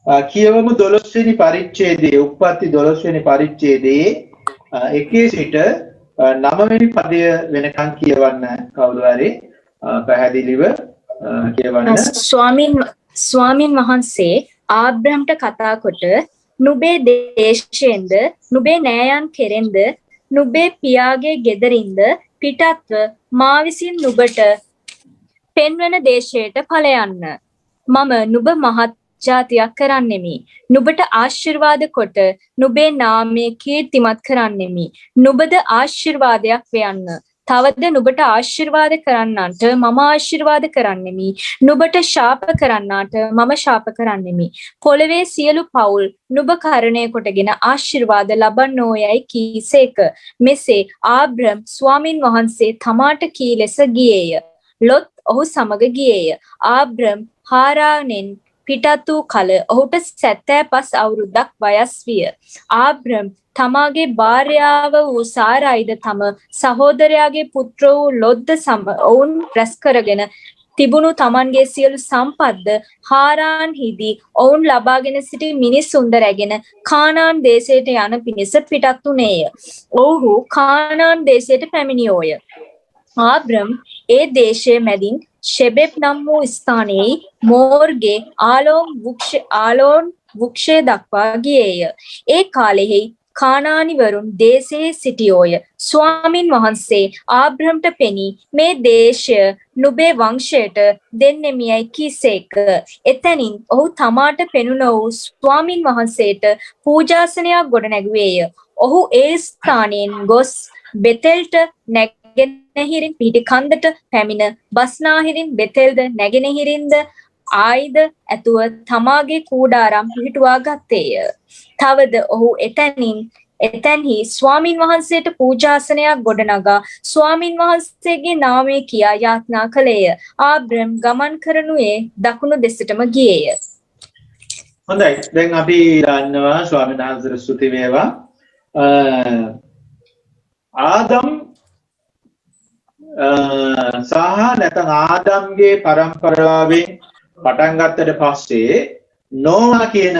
කියවමු 12 වෙනි පරිච්ඡේදයේ උප්පත්ති 12 වෙනි පරිච්ඡේදයේ එකේ සිට 9 වෙනි පදය වෙනකන් කියවන්න කවුරු හරි පැහැදිලිව කියවන්න. ස්වාමින් වහන්සේ ආබ්‍රහම්ට කතා කොට නුඹේ දේශයෙන්ද නුඹේ නෑයන් කෙරෙන්ද නුඹේ පියාගේ ගෙදරින්ද පිටත්ව මා විසින් නුඹට පෙන්වන දේශයට ඵල යන්න. මම නුඹ මහත් ජාතියක් කරන්නෙමි. නුඹට ආශිර්වාද කොට නුඹේ නාමය කීර්තිමත් කරන්නෙමි. නුඹද ආශිර්වාදයක් වයන්න. තවද නුඹට ආශිර්වාද කරන්නන්ට මම ආශිර්වාද කරන්නෙමි. නුඹට ශාප කරන්නාට මම ශාප කරන්නෙමි. පොළවේ සියලු පවුල් නුඹ කරණය කොටගෙන ආශිර්වාද ලබන්නෝයයි කීසේක. මෙසේ ආබ්‍රහම් ස්වාමින් වහන්සේ තමාට කී ලෙස ගියේය. ලොත් ඔහු සමග ගියේය. ආබ්‍රහම් හාරානෙන් පිටත් වූ කල ඔහුට 75 අවුරුද්දක් වයස් විය. ආබ්‍රහම් තමාගේ භාර්යාව වූ සාරයිද තම සහෝදරයාගේ පුත්‍ර වූ ලොත්ද ඔවුන් රැස් කරගෙන තිබුණු තමන්ගේ සියලු සම්පත්ද හාරාන්හිදී ඔවුන් ලබාගෙන සිටි මිනිසුන්ද රැගෙන කානාන් දේශයට යන පිණිස පිටත් වුණේය. ඔව්හු කානාන් දේශයට පැමිණියෝය. ආබ්‍රහම් ඒ දේශයේ මැදින් ෂෙබෙබ් නම් වූ ස්ථානයේ මෝර්ගේ ආලෝන් වෘක්ෂය දක්වා ගියේය. ඒ කාලෙහි කානානිවරුන් දේශයේ සිටියෝය. ස්වාමින් වහන්සේ ආබ්‍රහම්ට පෙනී මේ දේශය නුඹේ වංශයට දෙන්නෙමියයි කීසේක. එතැනින් ඔහු තමාට පෙනුන වූ ස්වාමින් වහන්සේට පූජාසනයක් ගොඩනැගුවේය. ඔහු ඒ ස්ථානයෙන් ගොස් බෙතෙල්ට නැගෙනහිරින් පිහිටි කන්දට පැමිණ බස්නාහිරින් බෙතෙල්ද නැගෙනහිරින්ද ආයිද ඇතුව තමාගේ කූඩාරම් පිහිටුවා ගත්තේය. තවද ඔහු එතැන්හි ස්වාමින් වහන්සේට පූජාසනයක් ගොඩනගා ස්වාමින් වහන්සේගේ නාමය කියා යාඥා කළේය. ආබ්‍රහම් ගමන් කරනුයේ දකුණු දෙසටම ගියේය. හොඳයි. දැන් අපි දන්නවා ස්වාමීන් වහන්සේට ස්තුති වේවා. ආදම් සහ නැත්නම් ආදම්ගේ පරම්පරාවෙන් පටන් ගත්තට පස්සේ නෝවා කියන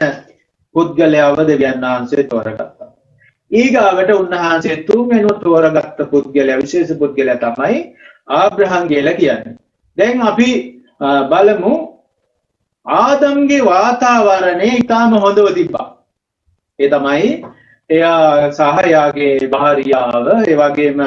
පුද්ගලයාව දෙවියන් වහන්සේ තෝරගත්තා. ඊගාවට උන්වහන්සේ තුන්වෙනි තෝරගත්ත පුද්ගලයා විශේෂ පුද්ගලයා තමයි ආබ්‍රහම් කියලා කියන්නේ. දැන් අපි බලමු ආදම්ගේ වාතාවරණය ඊටම හොඳව තිබ්බා. ඒ තමයි එයා සහ එයාගේ භාර්යාව ඒ වගේම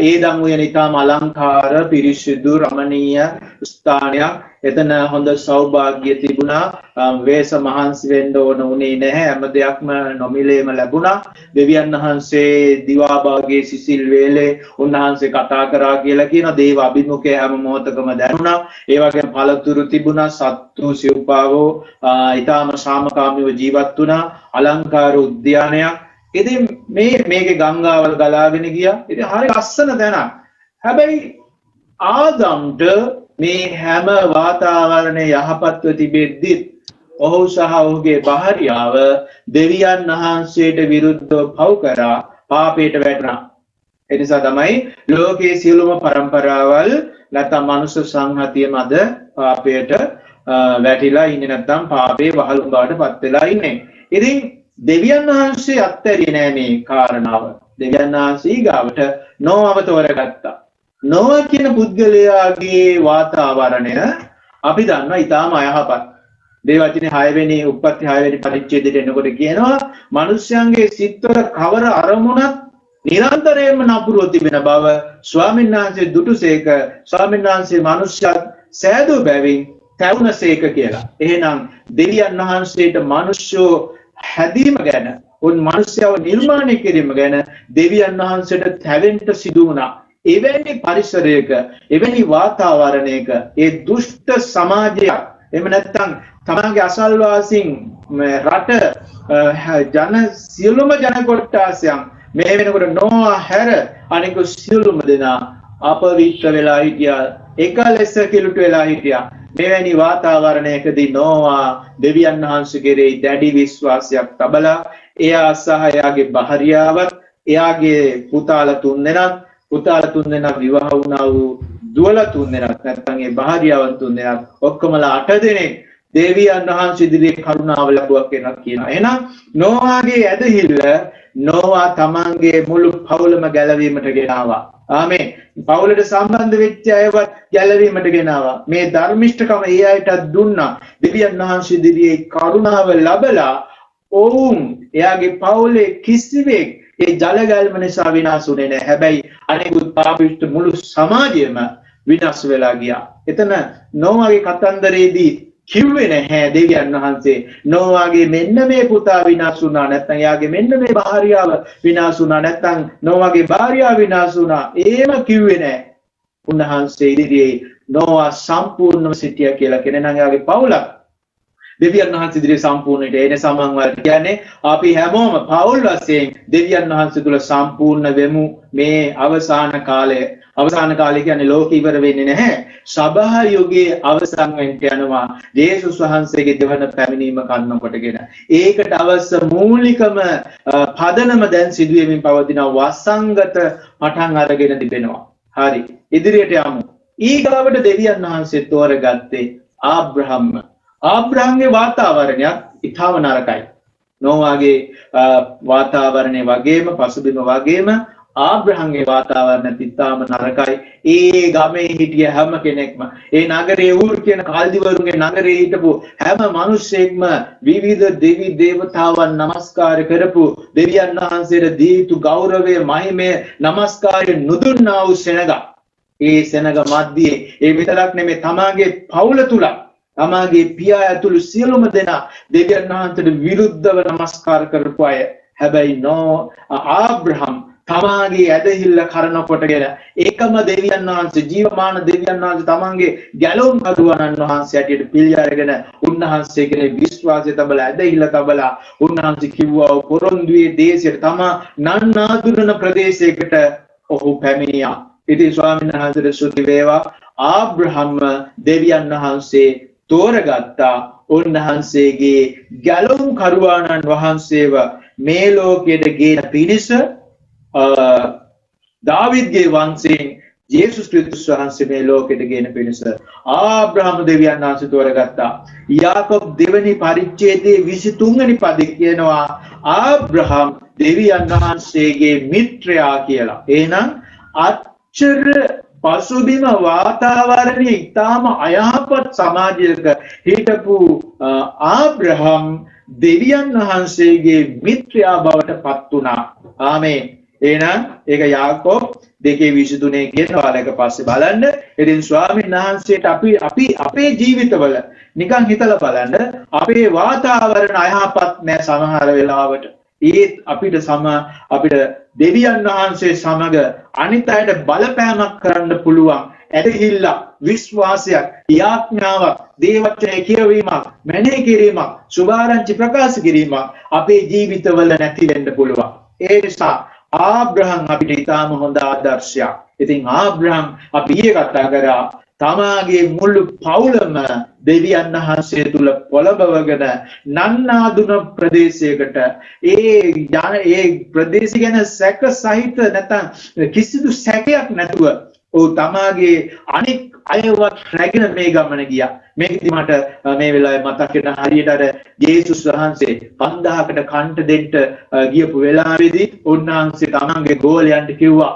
ඒදම් වූ ඊටම අලංකාර පිරිසිදු රමණීය ස්ථානයක්. එතන හොඳ සෞභාග්‍ය තිබුණා. වේස මහන්සි වෙන්න ඕන උනේ නැහැ. හැම දෙයක්ම නොමිලේම ලැබුණා. දෙවියන් වහන්සේ දිවා භාගයේ සිසිල් වේලේ උන්වහන්සේ කතා කරා කියලා කියන දේව අභිමුඛය හැම මොහොතකම දැනුණා. ඒ වගේම පළතුරු තිබුණා. සත්තු සිව්පාවෝ ඊටම සාමකාමීව ජීවත් වුණා. අලංකාර උද්‍යානයක්. ඉතින් මේකේ ගංගාවල් ගලාගෙන ගියා. ඉතින් හරි ලස්සන තැනක්. හැබැයි ආදම්ට මේ හැම වාතාවරණය යහපත්ව තිබෙද්දි ඔහු සහ ඔහුගේ භාර්යාව දෙවියන් වහන්සේට විරුද්ධව පව් කරා පාපයට වැටුණා. ඒ නිසා තමයි ලෝකයේ සියලුම પરම්පරාවල් නැත්නම් මනුෂ්‍ය සංහතියම අද පාපයට වැටිලා ඉන්නේ නැත්නම් පාපේ වහලුම් බවට පත් වෙලා ඉන්නේ. ඉතින් දෙවියන් වහන්සේ අත්හැරියේ නෑ මේ කාරණාව. දෙවියන් වහන්සේ ඊගාවට නෝවව තෝරගත්තා. නෝවා කියන පුද්ගලයාගේ වාතාවරණය අපි දන්නවා ඊටාම අයහපත්. දේවචනේ 6 වෙනි උප්පත්ති 6 වෙනි පරිච්ඡේදයට එනකොට කියනවා මිනිස්යන්ගේ සිත්වල කවර අරමුණක් නිරන්තරයෙන්ම නපුරව තිබෙන බව ස්වාමීන් වහන්සේ දුටුසේක. ස්වාමීන් වහන්සේ මිනිස්යත් සෑදූ බැවින් තැවුනසේක කියලා. එහෙනම් දෙවියන් වහන්සේට මිනිස්සු හැදීම ගැන උන් මිනිස්යව නිර්මාණය කිරීම ගැන දෙවියන් වහන්සේට තැවෙන්න සිදු වුණා. එවැනි පරිසරයක එවැනි වාතාවරණයක ඒ දුෂ්ට සමාජයක් එහෙම නැත්නම් තමගේ අසල්වාසීන් රට සියලුම ජන කොට්ටාසයන් මේ වෙනකොට නෝවා හැර අනික සියලුම දෙනා අපවිත්‍ර වෙලා හිටියා. එකලෙස කිලුට වෙලා හිටියා. මෙවැනි වාතාවරණයකදී නෝවා දෙවියන් වහන්සේ කෙරෙහි දැඩි විශ්වාසයක් තබලා එයා සහ එයාගේ භාර්යාවත් එයාගේ පුතාලා තුන්දෙනා විවාහ වුණා වූ දුවලා තුන්දෙනාත් නැත්නම් ඒ භාර්යාවන් තුන්දෙනාත් ඔක්කොමලා 8 දෙනෙක් දේවියන් වහන්සේ ඉදිරියේ කරුණාව ලැබුවා කියලා කියනවා. එහෙනම් නෝවාගේ ඇදහිල්ල නෝවා තමන්ගේ මුළු පවුලම ගැලවීමට ගෙනාවා. ආමේන්. පවුලට සම්බන්ධ වෙච්ච අයවත් ගැලවීමට ගෙනාවා. මේ ධර්මිෂ්ඨකම ඒ අයටත් දුන්නා. දෙවියන් වහන්සේ ඉදිරියේ කරුණාව ලැබලා ඔවුන් එයාගේ පවුලේ කිසිවෙක් ඒ ජලගල්ම නිසා විනාශුනේ නැහැ. හැබැයි අනෙකුත් පාපිෂ්ඨ මුළු සමාජයම විනාශ වෙලා ගියා. එතන නෝවාගේ කතන්දරේදී කිව්වේ නැහැ දෙවියන් වහන්සේ නෝවාගේ මෙන්න මේ පුතා විනාශ වුණා නැත්නම් එයාගේ මෙන්න මේ භාර්යාව විනාශ වුණා නැත්නම් නෝවාගේ භාර්යාව විනාශ වුණා. ඒම කිව්වේ නැහැ. උන්වහන්සේ ඉදිරියේ නෝවා සම්පූර්ණව සිටියා කියලා කියනනම් එයාගේ පවුලක් දෙවියන් වහන්සේ ඉදිරියේ සම්පූර්ණට එන සමන් වලට කියන්නේ අපි හැමෝම පවුල් වශයෙන් දෙවියන් වහන්සේ තුල සම්පූර්ණ වෙමු මේ අවසාන කාලය. අවසාන කාලය කියන්නේ ලෝක ඉවර වෙන්නේ නැහැ. සබහා යුගයේ අවසන් වෙන්න යනවා. යේසුස් වහන්සේගේ දෙවන පැමිණීම කන්න කොටගෙන. ඒකට අවශ්‍ය මූලිකම පදනම දැන් සිදුවෙමින් පවතින වසංගත පටන් අරගෙන තිබෙනවා. හරි. ඉදිරියට යමු. ඊගාවට දෙවියන් වහන්සේ තෝරගත්තේ ආබ්‍රහම්ම. ආබ්‍රහම්ගේ වාතාවරණයත් ඉතාම නරකයි. නෝවාගේ වාතාවරණය වගේම පසුබිම වගේම ආබ්‍රහම්ගේ වාතාවරණයත් ඉතාම නරකයි. ඒ ගමේ හිටිය හැම කෙනෙක්ම ඒ නගරේ ඌර් කියන කල්දිවරුන්ගේ නගරේ හිටපු හැම මිනිස්සෙක්ම විවිධ දෙවි දේවතාවන් නමස්කාර කරපු දෙවියන් වහන්සේට දී යුතු ගෞරවය මහිමය නමස්කාරය නුදුන්නා වූ සෙනග. ඒ සෙනග මැද්දේ ඒ විතරක් නෙමෙයි තමාගේ පවුල තුල තමාගේ පියා ඇතුළු සියලුම දෙනා දෙවියන් වහන්සේට විරුද්ධව නමස්කාර කරපු අය. හැබැයි ආබ්‍රහම් තමාගේ ඇදහිල්ල කරන කොටගෙන ඒකම දෙවියන් වහන්සේ ජීවමාන දෙවියන් වහන්සේ තමන්ගේ ගැලවුම් කරුවණන් වහන්සේ ඇටියට පිළි අරගෙන උන්වහන්සේගේ විශ්වාසය තබලා ඇදහිල්ල තබලා උන්වහන්සේ කිව්වා පොරොන්දුවේ දේශයට තමා නන්නාඳුනන ප්‍රදේශයකට ඔහු පැමිණියා. ඉතින් ස්වාමීන් වහන්සේට ස්තුති වේවා. ආබ්‍රහම් දෙවියන් වහන්සේ තෝරගත්තා. උන්වහන්සේගේ ගැලවුම් කරුවණන් වහන්සේව මේ ලෝකයට ගෙන පිණිස දාවිද්ගේ වංශයෙන් යේසුස් ක්‍රිස්තුස් වහන්සේ මේ ලෝකෙට ගෙන පිණිස ආබ්‍රහම් දෙවියන් වහන්සේ තෝරගත්තා. යාකෝබ් දෙවනි පරිච්ඡේදයේ 23 වෙනි පදේ කියනවා ආබ්‍රහම් දෙවියන් වහන්සේගේ මිත්‍රයා කියලා. එහෙනම් ආශ්චර්ය පසුබිම වාතාවරණයේ ඊටාම අයහපත් සමාජයක හිටපු ආබ්‍රහම් දෙවියන් වහන්සේගේ මිත්‍රයා බවට පත් වුණා. ආමේන්. එහෙනම් ඒක යාකෝබ් 2:23 කියනවා. ඊට පස්සේ බලන්න ඉතින් ස්වාමීන් වහන්සේට අපි අපේ ජීවිතවල නිකන් හිතලා බලන්න අපේ වාතාවරණ අයහපත් නෑ සමහර වෙලාවට. ඒත් අපිට දෙවියන් වහන්සේ සමග අනිත් අයට බලපෑමක් කරන්න පුළුවන් ඇදහිල්ලක් විශ්වාසයක් යාඥාවක් දේවචනය කියවීමක් මෙනෙහි කිරීමක් සුභාරංචි ප්‍රකාශ කිරීමක් අපේ ජීවිතවල නැති වෙන්න පුළුවන්. ඒ නිසා ආබ්‍රහම් අපිට ඉතාම හොඳ ආදර්ශයක්. ඉතින් ආබ්‍රහම් අපි ඊයේ කතා කරා තමාගේ මුළු පවුලම දෙවියන් වහන්සේ තුල පොළඹවගෙන නන්නාඳුන ප්‍රදේශයකට ඒ ප්‍රදේශය ගැන සැක සහිත නැත්නම් කිසිදු සැකයක් නැතුව තමාගේ අනික් අයවත් රැගෙන මේ ගමන ගියා. මේකදී මට මේ වෙලාවේ මතක් වෙන හරියට අර යේසුස් වහන්සේ 5000කට කන්ට දෙන්න ගියපු වෙලාවේදී උන්වහන්සේ තමන්ගේ ගෝලයන්ට කිව්වා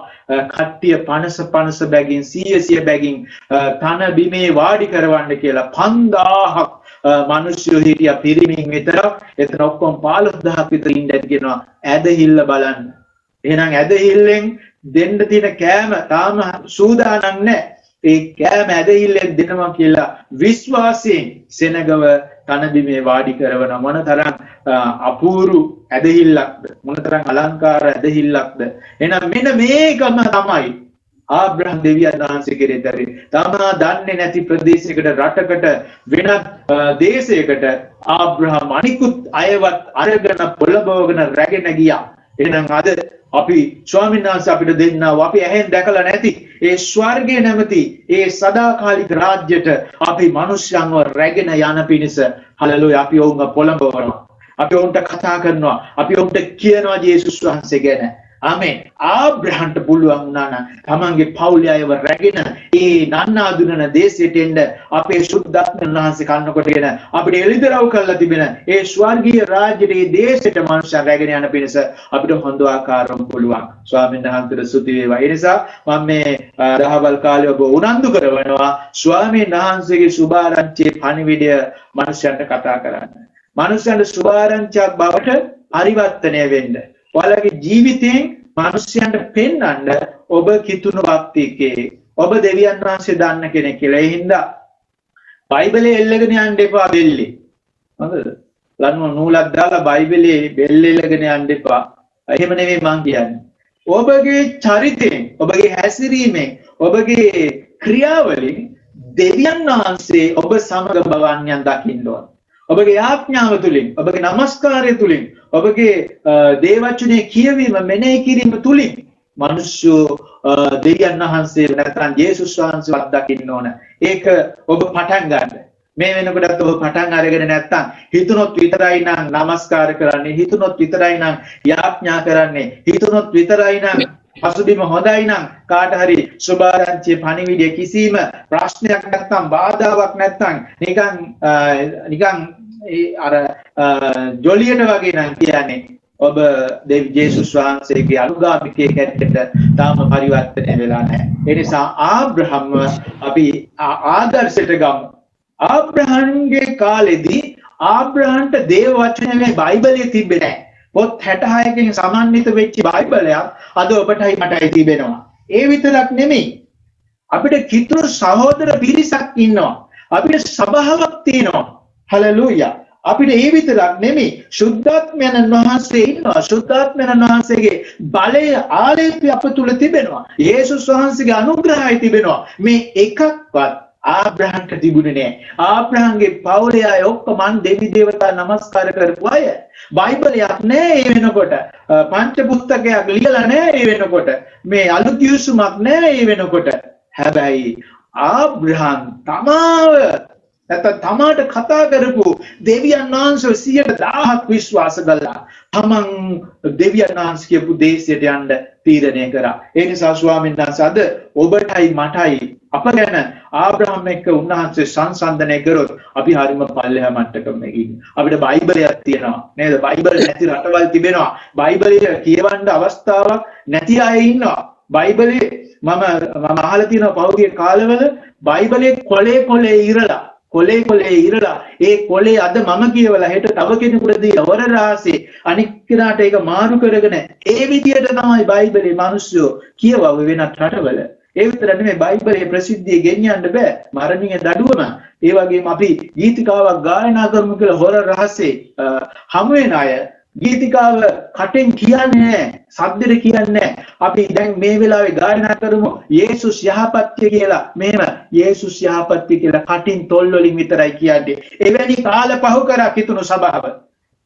කට්ටිය 50 බැගින් 100 බැගින් තන බිමේ වාඩි කරවන්න කියලා. 5000ක් මිනිස්සු හිටියා පිරිමින් විතරක්. එතන ඔක්කොම 15000ක් විතර ඉඳලා කියනවා ඇදහිල්ල බලන්න. එහෙනම් ඇදහිල්ලෙන් දෙන්න තියෙන කෑම තාම සූදානම් නැහැ. ඒ කෑම ඇදහිල්ලෙන් දෙනවා කියලා විශ්වාසයෙන් සෙනගව තනබිමේ වාඩි කරවන මොනතරම් අපූර්ව ඇදහිල්ලක්ද, මොනතරම් අලංකාර ඇදහිල්ලක්ද. එහෙනම් මෙන්න මේකම තමයි ආබ්‍රහම් දෙවියන් වහන්සේ කෙරෙහි තමා දන්නේ නැති ප්‍රදේශයකට රටකට වෙනත් දේශයකට ආබ්‍රහම් අනිකුත් අයවත් අරගෙන පොළඹවගෙන රැගෙන ගියා. එහෙනම් අද අපි ස්වාමීන් වහන්සේ අපිට දෙන්නා අපි ඇහෙන් දැකලා නැති ඒ ස්වර්ගයේ නැමැති ඒ සදාකාලික රාජ්‍යයට අපි මිනිස්යන්ව රැගෙන යන පිණිස හලලුයා අපි වුණ පොළඹවනවා. අපි වුන්ට කතා කරනවා. අපි වුන්ට කියනවා යේසුස් වහන්සේ ගැන. ආමෙන්. ආබ්‍රහන්ට පුළුවන් වුණා නම් තමන්ගේ පවුලේ අයව රැගෙන ඒ නන්නාඳුනන දේශයට එන්න අපේ සුද්ධාත්මයන් වහන්සේ කන්නකොටගෙන අපිට එළිදරව් කරලා තිබෙන ඒ ස්වර්ගීය රාජ්‍යයේ දේශයට මනුෂ්‍යයන් රැගෙන යන පිණිස අපිට හොඳ ආකාරව පුළුවන්. ස්වාමීන් වහන්සේට ස්තුති වේවා. ඒ නිසා මම මේ දහවල් කාලේ ඔබ උනන්දු කරවනවා ස්වාමීන් වහන්සේගේ සුභාරංචියේ පණිවිඩය මනුෂ්‍යයන්ට කතා කරන්න. මනුෂ්‍යයන්ට සුභාරංචියක් බවට පරිවර්තනය වෙන්න. ඔයාලගේ ජීවිතයෙන් මිනිස්යන්ට පෙන්වන්න ඔබ කිතුණු භක්තිකේ ඔබ දෙවියන් වහන්සේ දන්න කෙනෙක් කියලා. ඒ හින්දා බයිබලයේ එල්ලගෙන යන්න එපා බෙල්ලේ. හරිද? ලනුව නූලක් දාලා බයිබලයේ බෙල්ල එල්ලගෙන යන්න එපා. එහෙම නෙවෙයි මං කියන්නේ. ඔබගේ චරිතයෙන්, ඔබගේ හැසිරීමෙන්, ඔබගේ ක්‍රියාවලින් දෙවියන් වහන්සේ ඔබ සමග බවන්යන් දකින්න ඕන. ඔබගේ ආඥාව තුලින්, ඔබගේ নমස්කාරය තුලින්, ඔබගේ දේවචනේ කියවීම මෙනෙහි කිරීම තුලින් මිනිස්සු දෙවියන් වහන්සේ නැත්නම් යේසුස් වහන්සේවත් දකින්න ඕන. ඒක ඔබ පටන් ගන්න. මේ වෙනකොටත් ඔබ පටන් අරගෙන නැත්නම් හිතුනොත් විතරයි නම් নমස්කාර කරන්නේ, හිතුනොත් විතරයි නම් යාඥා කරන්නේ, හිතුනොත් විතරයි නම් පසුබිම හොඳයි නම් කාට හරි සුභාරංචියේ පණිවිඩය කිසිම ප්‍රශ්නයක් නැත්නම් බාධාවක් නැත්නම් නිකන් අර ජොලියට වගේ නම් කියන්නේ ඔබ යේසුස් වහන්සේගේ අනුගාමිකයෙක් හැටියට තාම පරිවර්තනය වෙලා නැහැ. ඒ නිසා ආබ්‍රහම්ව අපි ආදර්ශයට ගමු. ආබ්‍රහම්ගේ කාලෙදී ආබ්‍රහන්ට දේව වචනේ මේ බයිබලයේ තිබ්බේ නැහැ. පොත් 66කින් සමන්විත වෙච්ච බයිබලයක් අද ඔබටයි මටයි තිබෙනවා. ඒ විතරක් නෙමෙයි. අපිට කිතුරු සහෝදර පිරිසක් ඉන්නවා. අපිට සභාවක් තියෙනවා. හලෙලූයා. අපිට ඒ විතරක් නෙමෙයි. සුද්ධාත්මයන් වහන්සේ ඉන්නවා. සුද්ධාත්මයන් වහන්සේගේ බලය ආලේපය අප තුල තිබෙනවා. යේසුස් වහන්සේගේ අනුග්‍රහය තිබෙනවා. මේ එකක්වත් ආබ්‍රහන්ට තිබුණේ නෑ. ආබ්‍රහන්ගේ පවුලේ අය ඔක්කොම දෙවි දේවතා නමස්කාර කරපු අය. බයිබලයක් නෑ ඒ වෙනකොට. පංච පුස්තකයක් ලියලා නෑ ඒ වෙනකොට. මේ අලුත් යුසුමක් නෑ ඒ වෙනකොට. හැබැයි ආබ්‍රහම් තමාට කතා කරපු දෙවියන් වහන්සේ 100,000ක් විශ්වාස කළා. තමන් දෙවියන් වහන්සේ කියපු දේශයට යන්න තීරණය කරා. ඒ නිසා ස්වාමීන් වහන්සේ අද ඔබටයි මටයි අප ගැන ආබ්‍රහම් එක්ක උන්වහන්සේ සංසන්දනය කරොත් අපි හරිම පල්ලෙහා මට්ටමක ඉන්නේ. අපිට බයිබලයක් තියෙනවා නේද? බයිබල නැති රටවල් තිබෙනවා. බයිබලය කියවන්න අවස්ථාවක් නැති අය ඉන්නවා. බයිබලේ මම අහලා තියෙනවා පහුගිය කාලවල බයිබලේ කොලේ ඉරලා ඒ කොලේ අද මම කියවලා හෙට තව කෙනෙකුට දීලා හොර රාසේ අනික් කෙනාට ඒක මාරු කරගෙන ඒ විදියට තමයි බයිබලේ මිනිස්සු කියවව වෙනත් රටවල. ඒ විතර නෙමෙයි බයිබලයේ ප්‍රසිද්ධිය ගෙනියන්න බෑ. මරණීය දඩුවම. ඒ වගේම අපි ගීතිකාවක් ගායනා කරමු කියලා හොර රහසේ හමු වෙන අය ගීතිකාව කටෙන් කියන්නේ නැහැ. සද්දෙට කියන්නේ නැහැ. අපි දැන් මේ වෙලාවේ ගායනා කරමු යේසුස් යහපත්ය කියලා. මෙහෙම යේසුස් යහපත්ය කියලා කටින් තොල් වලින් විතරයි කියන්නේ. එවැනි කාල පහු කරා කිතුණු සභාව.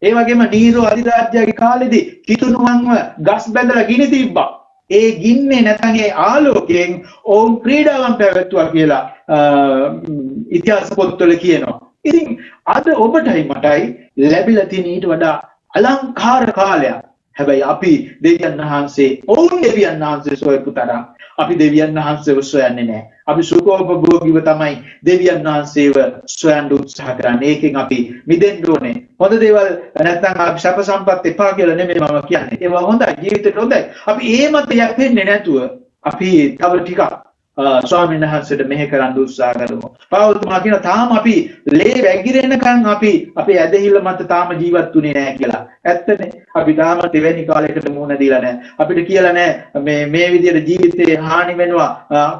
ඒ වගේම නීරෝ අධිරාජ්‍යගේ කාලෙදී කිතුණුවන්ව ගස් බැඳලා ගිනි තිබ්බා. ඒ ගින්නේ නැත්නම් ඒ ආලෝකයෙන් ඕම් ක්‍රීඩාවන් පැවැත්වුවා කියලා ඉතිහාස පොත්වල කියනවා. ඉතින් අද ඔබටයි මටයි ලැබිලා තියෙන ඊට වඩා අලංකාර කාලයක්. හැබැයි අපි දෙවියන් වහන්සේ දෙවියන් වහන්සේ සොයපු තරම් අපි දෙවියන් වහන්සේව සොයන්නේ නැහැ. අපි සුඛෝපභෝගීව තමයි දෙවියන් වහන්සේව සොයන්න උත්සාහ කරන්නේ. ඒකෙන් අපි මිදෙන්න ඕනේ. හොඳ දේවල් නැත්නම් අපි සැප සම්පත් එපා කියලා නෙමෙයි මම කියන්නේ. ඒවා හොඳයි, ජීවිතේට හොඳයි. අපි ඒ මත යැපෙන්නේ නැතුව අපි තව ටිකක් ස්වාමීන් වහන්සේට මෙහෙ කරන්න උත්සාහ කරමු. පාවුල්තුමා කියන තාම අපි ලේ වැగిරෙනකන් අපි අපේ ඇදහිල්ල මත තාම ජීවත් වුණේ නැහැ කියලා. ඇත්තනේ. අපි තාම දෙවැනි කාලයකට මුහුණ දීලා නැහැ. අපිට කියලා නැහැ මේ විදිහට ජීවිතේ හානි වෙනවා,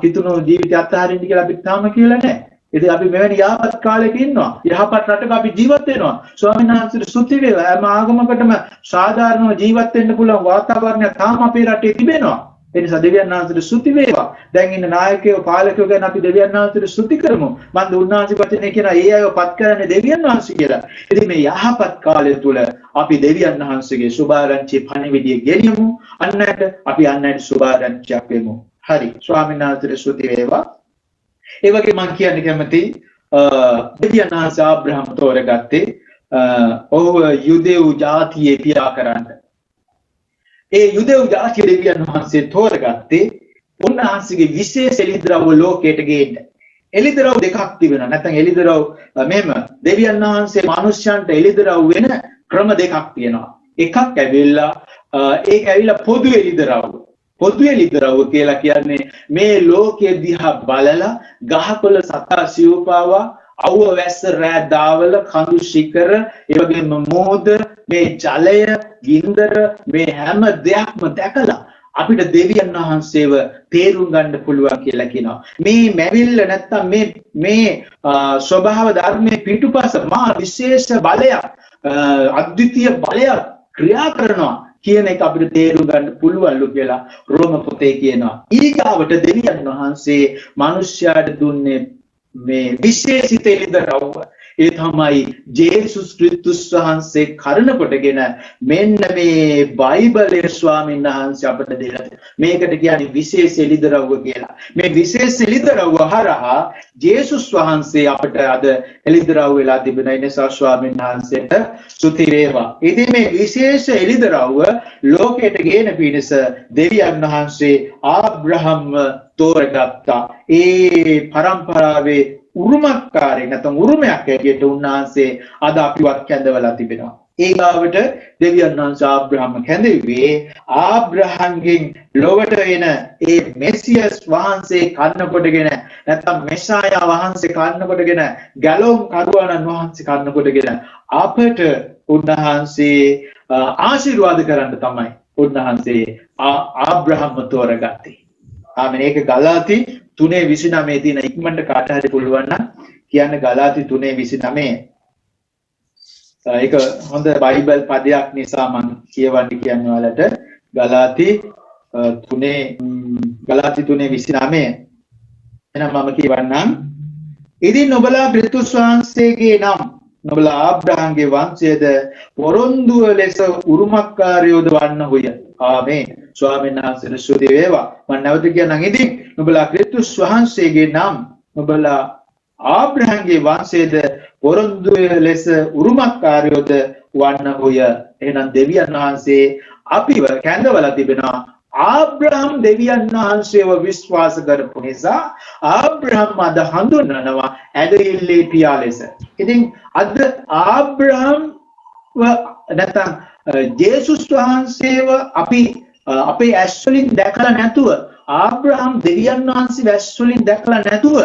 කිතුණු ජීවිතය අත්හරින්න කියලා අපිට තාම කියලා නැහැ. ඉතින් අපි මෙවැනි යහපත් කාලයක ඉන්නවා. යහපත් රටක අපි ජීවත් වෙනවා. ස්වාමීන් වහන්සේට ස්තුති වේවා. හැම ආගමකටම සාධාරණව ජීවත් වෙන්න පුළුවන් වාතාවරණයක් තාම අපේ රටේ තිබෙනවා. ඒ නිසා දෙවියන් වහන්සේට ස්තුති වේවා. දැන් ඉන්න නායකයෝ පාලකයෝ ගැන අපි දෙවියන් වහන්සේට ස්තුති කරමු. මන්ද උන්වහන්සේ වචනේ කියන ඒ අයව පත් කරන්නේ දෙවියන් වහන්සේ කියලා. ඉතින් මේ යහපත් කාලය තුල අපි දෙවියන් වහන්සේගේ සුභාරංචියේ පණිවිඩය ගෙනියමු. අන්නයට අපි අන්නයට සුභාරංචියක් වෙමු. හරි. ස්වාමීන් වහන්සේට ස්තුති වේවා. ඒ වගේ මම කියන්න කැමති දෙවියන් වහන්සේ ආබ්‍රහම් තෝරගත්තේ ඔහු යුදෙව් ජාතියේ පියා කරන්න. ඒ යුදෙව් ජාතිය දෙවියන් වහන්සේ තෝරගත්තේ උන්වහන්සේගේ විශේෂ එළිදරව් ලෝකයට ගේන්න. එළිදරව් දෙකක් තිබෙනවා. නැත්නම් එළිදරව් මෙහෙම දෙවියන් වහන්සේ මිනිස්යන්ට එළිදරව් වෙන ක්‍රම දෙකක් තියෙනවා. එකක් ඇවිල්ලා ඒක ඇවිල්ලා පොදු එළිදරව්. පොදු එළිදරව් කියලා කියන්නේ මේ ලෝකයේ දිහා බලලා ගහකොළ සතා සිව්පාවා අවුව වැස්ස රෑ දාවල කඳු ශිඛර ඒ වගේම මෝද මේ ජලය ගින්දර මේ හැම දෙයක්ම දැකලා අපිට දෙවියන් වහන්සේව තේරුම් ගන්න පුළුවන් කියලා කියනවා. මේ මැවිල්ල නැත්තම් මේ ස්වභාව ධර්මයේ පිටුපස මහා විශේෂ බලයක් අද්විතීය බලයක් ක්‍රියා කරනවා කියන එක අපිට තේරුම් ගන්න පුළුවන්ලු කියලා රෝම පොතේ කියනවා. ඊගාවට දෙවියන් වහන්සේ මිනිස්යාට දුන්නේ මේ විශේෂිත එළිදරව්. ඒ තමයි ජේසුස් ක්‍රිස්තුස් වහන්සේ කරන කොටගෙන මෙන්න මේ බයිබලයේ ස්වාමීන් වහන්සේ අපට දෙලා මේකට කියන්නේ විශේෂ එළිදරව් කියලා. මේ විශේෂ එළිදරව් හරහා ජේසුස් වහන්සේ අපට අද එළිදරව් වෙලා තිබෙන නිසා ස්වාමීන් වහන්සේට ස්තුති වේවා. ඉතින් මේ විශේෂ එළිදරව් ලෝකයට ගෙන පිණිස දෙවියන් වහන්සේ ආබ්‍රහම් තෝරගත්තා. ඒ පරම්පරාවේ උරුමකාරයෙක් නැත්නම් උරුමයක් ඇටියට උන්වහන්සේ අද අපිවත් කැඳවලා තිබෙනවා. ඒ ගාවට දෙවියන් වහන්සේ ආබ්‍රහම් කැඳෙව්වේ ආබ්‍රහම්ගෙන් ලොවට එන ඒ මෙසියස් වහන්සේ කන්න කොටගෙන නැත්නම් මෙසායා වහන්සේ කන්න කොටගෙන ගැලෝම් කරුවාණන් වහන්සේ කන්න කොටගෙන අපට උන්වහන්සේ ආශිර්වාද කරන්න තමයි උන්වහන්සේ ආබ්‍රහම්ව තෝරගත්තේ. ආමෙන්. ඒක ගලාති 3:29 තියෙන ඉක්මනට කාට හරි පුළුවන් නම් කියන්න ගලාති 3:29. ඒක හොඳ බයිබල් පදයක් නිසා මම කියවන්න කියන්නේ ඔයාලට ගලාති 3:29. එහෙනම් මම කියවන්නම්. ඉතින් ඔබලා ක්‍රිස්තුස් වහන්සේගේ නම් නොබලා ආබ්‍රහම්ගේ වංශයේද පොරොන්දුව ලෙස උරුමකාරයෝද වන්නහුය. ආමේන්. ස්වාමීන් වහන්සේට ස්තුති වේවා. මම නැවත කියනනම් ඉතින් නොබලා ක්‍රිස්තුස් වහන්සේගේ නම් නොබලා ආබ්‍රහම්ගේ වංශයේද පොරොන්දුව ලෙස උරුමකාරයෝද වන්නහුය. එහෙනම් දෙවියන් වහන්සේ අපිව කැඳවලා තිබෙනවා. ආබ්‍රහම් දෙවියන් වහන්සේව විශ්වාස කරපු නිසා ආබ්‍රහම් අද හඳුන්වනවා ඇදහිල්ලේ පියා ලෙස. ඉතින් අද ආබ්‍රහම් නැත්නම් ජේසුස් වහන්සේව අපි අපේ ඇස් වලින් දැකලා නැතුව ආබ්‍රහම් දෙවියන් වහන්සේ ඇස් වලින් දැකලා නැතුව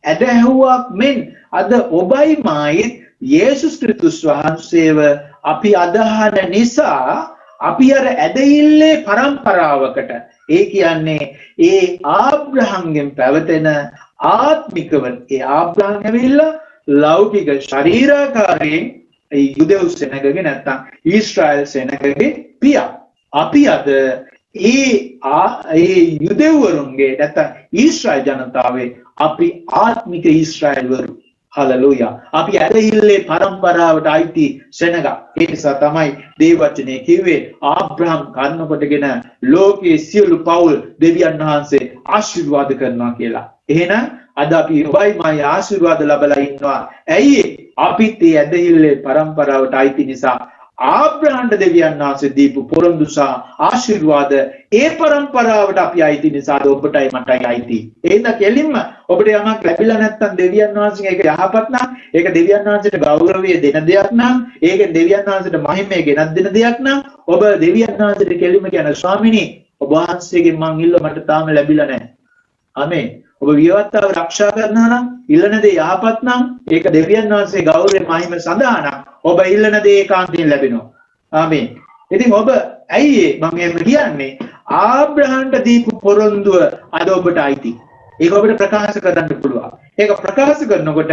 ඇදහුවක් මෙන් අද ඔබයි මායි යේසුස් ක්‍රිස්තුස් වහන්සේව අපි අදහන නිසා අපි අර ඇදහිල්ලේ පරම්පරාවකට ඒ කියන්නේ ඒ ආබ්‍රහම්ගෙන් පැවතෙන ආත්මිකව ඒ ආබ්‍රහම් ඇවිල්ලා ලෞකික ශරීරාකාරයෙන් ඒ යුදෙව් සෙනගගේ නැත්තම් ඊශ්‍රායල් සෙනගගේ පියා. අපි අද ඒ යුදෙව්වරුන්ගේ නැත්තම් ඊශ්‍රායල් ජනතාවේ අපි ආත්මික ඊශ්‍රායල් වරු. හලලුයා. අපි ඇදහිල්ලේ පරම්පරාවට අයිති සෙනග. ඒ නිසා තමයි දේවචනේ කිව්වේ ආබ්‍රහම් කන්න කොටගෙන ලෝකයේ සියලු පවුල් දෙවියන් වහන්සේ ආශිර්වාද කරනවා කියලා. එහෙනම් අද අපි ඔබයි මායි ආශිර්වාද ලැබලා ඉන්නවා. ඇයි? අපිත් ඒ ඇදහිල්ලේ පරම්පරාවට අයිති නිසා ආබ්‍රහම්ට දෙවියන් වහන්සේ දීපු පොරොන්දු සහ ආශිර්වාද ඒ පරම්පරාවට අපි අයිති නිසා ඔබටයි මටයි අයිති. එහෙනම් කෙලින්ම ඔබට යමක් ලැබිලා නැත්නම් දෙවියන් වහන්සේගෙන් ඒක යහපත් නම් ඒක දෙවියන් වහන්සේට ගෞරවය දෙන දෙයක් නම් ඒක දෙවියන් වහන්සේට මහිමය ගෙනත් දෙන දෙයක් නම් ඔබ දෙවියන් වහන්සේට කෙලින්ම කියන ස්වාමිනී ඔබ වහන්සේගෙන් මං ඉල්ල මට තාම ලැබිලා නැහැ. ආමේන්. ඔබ විවත්තාව ආරක්ෂා කරනවා නම් ඉල්ලන දේ යහපත් නම් ඒක දෙවියන් වහන්සේ ගෞරවය මහිම සඳහා නම් ඔබ ඉල්ලන දේ ඒකාන්තයෙන් ලැබෙනවා. ආමේන්. ඉතින් ඔබ ඇයි මම එහෙම කියන්නේ? ආබ්‍රහම්ට දීපු පොරොන්දුව අද ඔබට අයිති. ඒක ඔබට ප්‍රකාශ කරන්න පුළුවන්. ඒක ප්‍රකාශ කරනකොට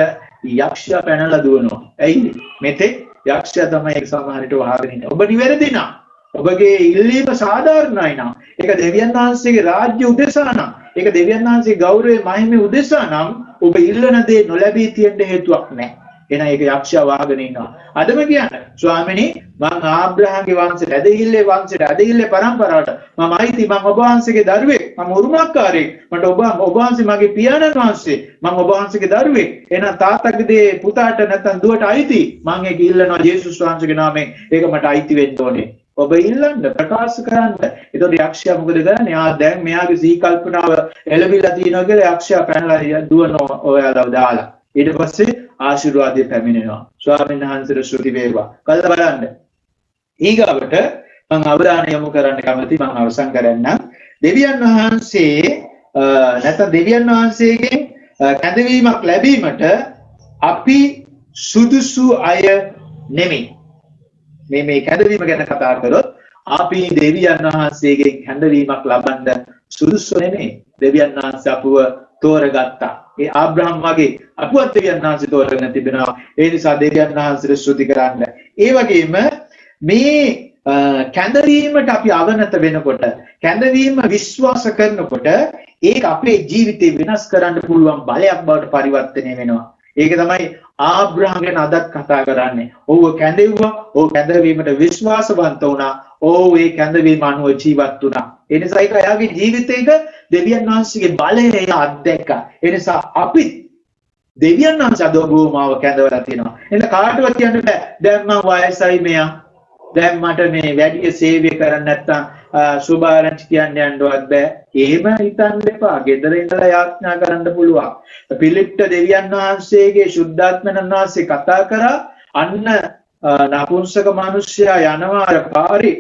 යක්ෂයා පැනලා දුවනවා. ඇයි? මෙතෙක් යක්ෂයා තමයි ඒක සමහරට වහගෙන ඉන්නේ. ඔබ නිවැරදි නම් ඔබගේ ඉල්ලීම සාධාරණයි නම් ඒක දෙවියන් වහන්සේගේ රාජ්‍ය උදෙසා නම් ඒක දෙවියන් වහන්සේ ගෞරවයේ මහිමේ උදෙසා නම් ඔබ ඉල්ලන දේ නොලැබී තියෙන්න හේතුවක් නැහැ. එහෙනම් ඒක යක්ෂයා වහගෙන ඉන්නවා. අදම කියන්නේ ස්වාමිනී මම ආබ්‍රහම්ගේ වංශයට ඇදහිල්ලේ පරම්පරාවට මම අයිති. මම ඔබ වහන්සේගේ දරුවෙක්. මම උරුමකාරයෙක්. මට ඔබ වහන්සේ මගේ පියාණන් වහන්සේ. මම ඔබ වහන්සේගේ දරුවෙක්. එහෙනම් තාත්තගේ දේ පුතාට නැත්නම් දුවට අයිති. මම ඒක ඉල්ලනවා ජේසුස් වහන්සේගේ නාමයෙන්. ඒක මට අයිති වෙන්න ඕනේ. ඔබ ඉල්ලන්න ප්‍රකාශ කරන්න. ඒතකොට යක්ෂයා මොකද කරන්නේ? දැන් මෙයාගේ සිහි කල්පනාව එළවිලා තියෙනවා කියලා යක්ෂයා පැනලා දුවනවා ඔයාලව දාලා. ඊට පස්සේ ආශිර්වාදය පැමිණෙනවා. ස්වාමීන් වහන්සේට ස්තුති වේවා. කල්ලා බලන්න. ඊගාවට මම අවධානය යොමු කරන්න කැමති මම අවසන් කරන්නම්. දෙවියන් වහන්සේ නැත්නම් දෙවියන් වහන්සේගෙන් කැඳවීමක් ලැබීමට අපි සුදුසු අය නෙමෙයි. මේ කැඳවීම ගැන කතා කරොත් අපි දෙවියන් වහන්සේගෙන් කැඳවීමක් ලබන්න සුදුසු නෙමෙයි. දෙවියන් වහන්සේ අපව තෝරගත්තා. ඒ ආබ්‍රහම් වගේ අපවත් දෙවියන් වහන්සේ තෝරගෙන තිබෙනවා. ඒ නිසා දෙවියන් වහන්සේට ස්තුති කරන්න. ඒ වගේම මේ කැඳවීමට අපි අවනත වෙනකොට කැඳවීම විශ්වාස කරනකොට ඒක අපේ ජීවිතේ වෙනස් කරන්න පුළුවන් බලයක් බවට පරිවර්තනය වෙනවා. ඒක තමයි ආබ්‍රහම් ගැන අදත් කතා කරන්නේ. ඔව් කැඳෙව්වා, ඔව් කැඳවීමට විශ්වාසවන්ත වුණා, ඔව් ඒ කැඳවීම අනුව ජීවත් වුණා. ඒ නිසා ඒක එයාගේ ජීවිතේක දෙවියන් වහන්සේගේ බලය එයා අත්දැක්කා. ඒ නිසා අපි දෙවියන් වහන්සේ අදෝගෝමාව කැඳවලා තියෙනවා. එහෙනම් කාටවත් කියන්න බෑ දැන් මම වයසයි මෙයා. දැන් මට මේ වැඩි සේවය කරන්න නැත්තම් සුභාරංචි කියන්න යන්නවත් බෑ. එහෙම හිතන්න එපා. ගෙදර ඉඳලා යාඥා කරන්න පුළුවන්. පිලිප්ට දෙවියන් වහන්සේගේ සුද්ධාත්මයන් වහන්සේ කතා කරා අන්න නපුංසක මිනිසයා යනවා අර පාරේ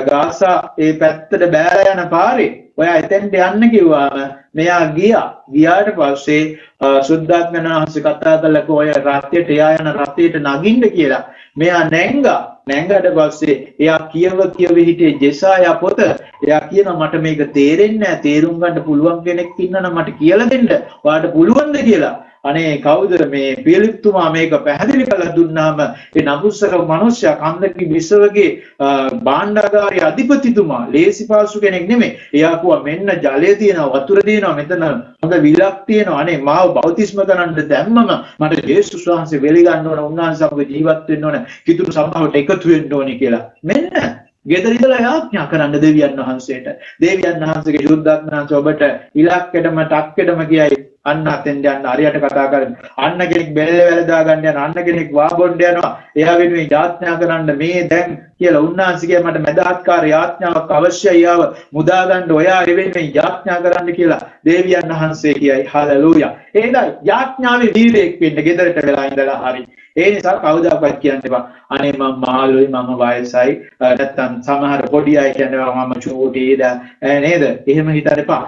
ගාසා ඒ පැත්තට බෑලා යන පාරේ ඔයා එතෙන්ට යන්න කිව්වාම මෙයා ගියා. ගියාට පස්සේ සුද්ධාත්මයන් වහන්සේ කතා කළා ඔය රථයට එයා යන රථයට නගින්න කියලා. මෙයා නැංගා. නැංගාට පස්සේ එයා කියව හිටියේ ජෙසායා පොත. එයා කියනවා මට මේක තේරෙන්නේ නැහැ. තේරුම් ගන්න පුළුවන් කෙනෙක් ඉන්නනම් මට කියලා දෙන්න. ඔයාලට පුළුවන්ද කියලා. අනේ කවුද මේ පිලිප්තුමා මේක පැහැදිලි කරලා දුන්නාම ඒ නපුංසක මිනිසයා කන්දකි විසවගේ භාණ්ඩාගාරයේ අධිපතිතුමා ලේසි පාසු කෙනෙක් නෙමෙයි. එයා කිව්වා මෙන්න ජලය තියෙනවා වතුර තියෙනවා මෙතන හොඳ විලක් තියෙනවා. අනේ මාව බෞතිස්ම කරන්න දැම්මම මට යේසුස් වහන්සේ වෙලි ගන්න ඕන උන්වහන්සේ අපගේ ජීවත් වෙන්න ඕන කිතුණු සභාවට එකතු වෙන්න ඕනි කියලා. මෙන්න ගෙදර ඉඳලා යාඥා කරන්න දෙවියන් වහන්සේට. දෙවියන් වහන්සේගේ සුද්ධාත්මයන්ස ඔබට ඉලක්කෙටම ටක්කෙටම කියයි අන්න අතෙන් යන්න හරියට කතා කරන්න. අන්න කෙනෙක් බෙල්ල වැලදා ගන්න යන අන්න කෙනෙක් වාබොණ්ඩ යනවා. එයා වෙනුවෙන් යාඥා කරන්න මේ දැන් කියලා උන්වහන්සේ මට මදහත්කාර යාඥාවක් අවශ්‍යයි ආව මුදා ගන්න ඔයා වෙනුවෙන් යාඥා කරන්න කියලා දෙවියන් වහන්සේ කියයි. හලෙලූයා. එහෙනම් යාඥාවේ වීරයෙක් වෙන්න ගෙදරට වෙලා ඉඳලා හරි. ඒ නිසා කවදාවත් කියන්න එපා අනේ මම මාළුයි මම වයසයි නැත්තම් සමහර පොඩි අය කියනවා මම චූටිද නේද? එහෙම හිතන්න එපා.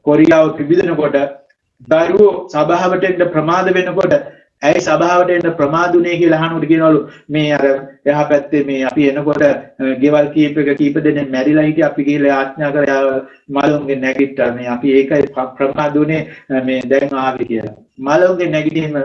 කොරියාව පිබිදෙනකොට දරුවෝ සභාවට එන්න ප්‍රමාද වෙනකොට ඇයි සභාවට එන්න ප්‍රමාදුනේ කියලා අහනකොට කියනවලු මේ අර එහා පැත්තේ මේ අපි එනකොට ගෙවල් කීප දෙනෙක් මැරිලා හිටිය අපි කියලා ආඥා කරලා මලුන්ගේ නැගිට්ටා මේ අපි ඒකයි ප්‍රමාදුනේ මේ දැන් ආවේ කියලා. මලුන්ගේ නැගිටීම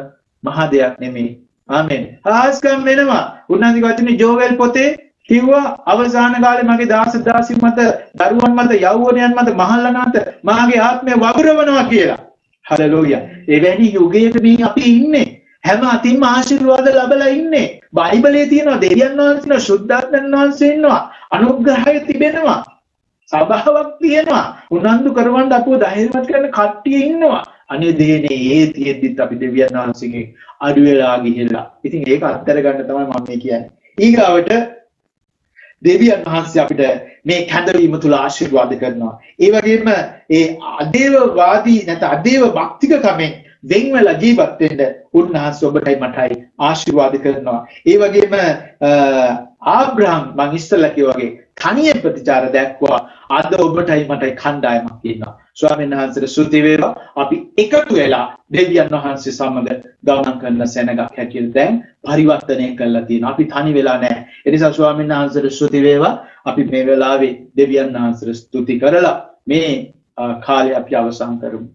මහා දෙයක් නෙමෙයි. ආමෙන්. ආස්කම් වෙනවා. උන්වහන්සේ වචනේ ජෝවෙල් පොතේ කිව්වා අවසාන කාලේ මගේ දාසීන් මත දරුවන් මත යෞවනයන් මත මහල්ලන් මත මාගේ ආත්මය වගුරවනවා කියලා. හලෙලූයා. එවැනි යුගයක මේ අපි ඉන්නේ. හැම අතින්ම ආශිර්වාද ලැබලා ඉන්නේ. බයිබලයේ තියෙනවා දෙවියන් වහන්සේලා සුද්ධාත්මයන් වහන්සේ ඉන්නවා. අනුග්‍රහය තිබෙනවා. සබාවක් තියෙනවා. උනන්දු කරවන්න අපව ධෛර්යවත් කරන කට්ටිය ඉන්නවා. අනේ දෙයනේ ඒ තියෙද්දිත් අපි දෙවියන් වහන්සේගේ අඩු වෙලා ගිහිල්ලා. ඉතින් ඒක අත්හැර ගන්න තමයි මම මේ කියන්නේ. ඊගාවට දෙවියන් වහන්සේ අපිට මේ කැඳවීම තුල ආශිර්වාද කරනවා. ඒ වගේම ඒ අදේවවාදී නැත්නම් අදේව භක්තික කමෙන් වෙන් වෙලා ජීවත් වෙන්න උන්වහන්සේ ඔබටයි මටයි ආශිර්වාද කරනවා. ඒ වගේම ආබ්‍රහම් මං ඉස්සෙල්ලා කිව්වා වගේ තනියෙන් ප්‍රතිචාර දැක්වුවා. අද ඔබටයි මටයි කණ්ඩායමක් ඉන්නවා. ස්වාමීන් වහන්සේට ස්තුති වේවා. අපි එකතු වෙලා දෙවියන් වහන්සේ සමග ගමන් කරන සෙනගක් හැටියට දැන් පරිවර්තනය කරලා තියෙනවා. අපි තනි වෙලා නැහැ. ඒ නිසා ස්වාමීන් වහන්සේට ස්තුති වේවා. අපි මේ වෙලාවේ දෙවියන් වහන්සේට ස්තුති කරලා මේ කාලය අපි අවසන් කරමු.